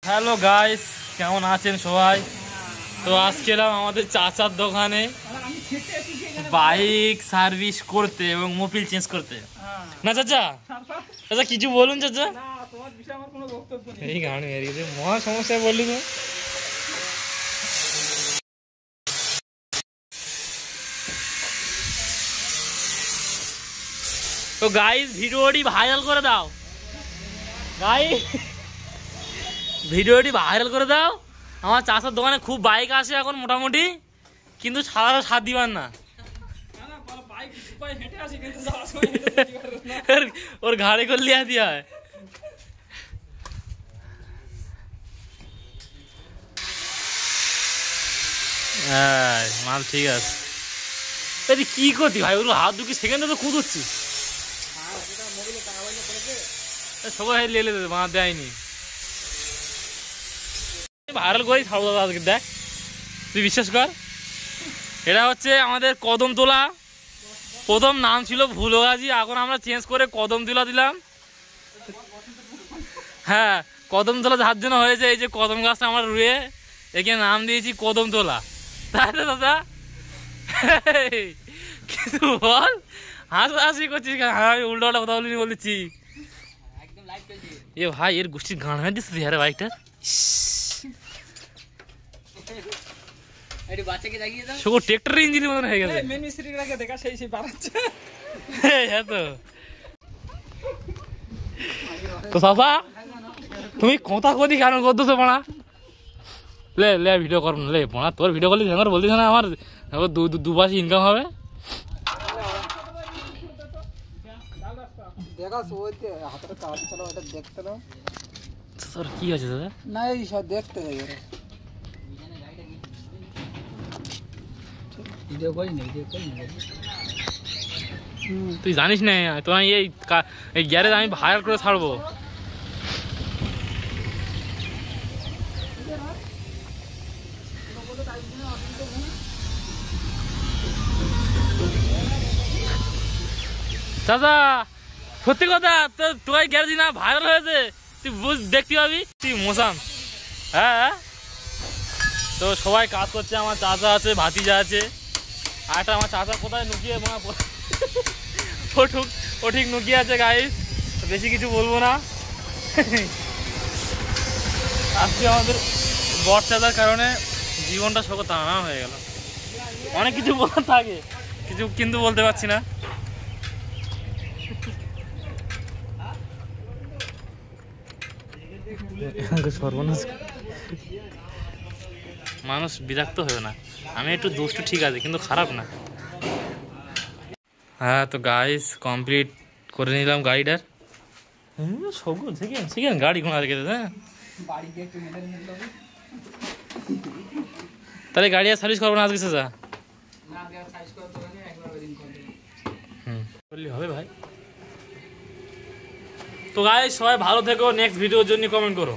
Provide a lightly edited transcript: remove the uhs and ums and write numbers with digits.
Hello guys, কেমন আছেন সবাই? তো আজকে এলাম আমাদের চাচার দোকানে বাইক সার্ভিস করতে এবং মোবিল চেঞ্জ করতে। না চাচা, চাচা কিছু বলুন চাচা। এই গান মেরিয়ে মহা সমস্যা বললি তো। তো গাইস ভিডিওটি ভাইরাল করে দাও, গাইস ভিডিওটি ভাইরাল করে দাও। আমার চাচার দোকানে খুব বাইক আসে এখন মোটামুটি, কিন্তু সারা সাথ দিবার না। ওর ঘাড়ে করে লিয়া দিয়া হয়। মাল ঠিক আছে। কি করতি ভাই, ওর হাত দুটি সেকেন্ডে তো কুদুচ্ছি। সবাই লেলে দেবে, মা দেয়নি। ভাইরাল করেই ছাড়বো দাদা আজকে, দেখ তুই বিশ্বাস কর। এটা হচ্ছে আমাদের কদমতলা, প্রথম নাম ছিল ভুলগাজী, এখন আমরা চেঞ্জ করে কদমতলা দিলাম। হ্যাঁ, কদমতলা যার জন্য হয়েছে, এই যে কদম গাছটা আমরা রুয়ে এখানে নাম দিয়েছি কদমতলা, তাই তো দাদা? কিন্তু বল, হাসি করছিস কেন? আমি উল্টো পাল্টা কথা বলিনি বলেছি। এ ভাই, এর গোষ্ঠীর গান হয়ে দিচ্ছে আরে বাইকটা। ট্রেক্টর ইঞ্জিনের মতন হয়ে গেছে। তো বাবা, তুমি কথা কদি কেন করতেছো পড়া? লে লে ভিডিও কর না, লে পড়া তোর ভিডিও করলি বলতিস না আমার দুপাশে ইনকাম হবে। তোর কি আছে দাদা? না এই সব দেখতে হবে। তুই জানিস না তোমার এই গ্যারেজ আমি ভাইরাল করে ছাড়বো। চাচা সত্যি কথা, তোর গ্যারেজ না ভাইরাল হয়েছে, তুই দেখতে পাবি তুই মোসাম। হ্যাঁ, তো সবাই কাজ করছে, আমার চাচা আছে, ভাতিজা আছে, আর একটা আমার চাচা কোথায় নুকিয়ে ও ঠিক নুকিয়ে আছে গাইস। বেশি কিছু বলবো না। আজকে আমাদের বর চাচার কারণে জীবনটা সব টানা হয়ে গেল। অনেক কিছু বলার থাকে, কিছু কিন্তু বলতে পারছি না। সর্বনাশ, মানুষ বিরক্ত হবে না। আমি একটু দুষ্টু ঠিক আছে, কিন্তু খারাপ না। হ্যাঁ, তো গাইস কমপ্লিট করে নিলাম গাড়িটার। গাড়ি ঘোড়া রেখে দে। তাহলে গাড়ি আর সার্ভিস করবো না আজকে চাচা? করলি হবে ভাই। তো গাইস সবাই ভালো থেকো, নেক্সট ভিডিওর জন্য কমেন্ট করো।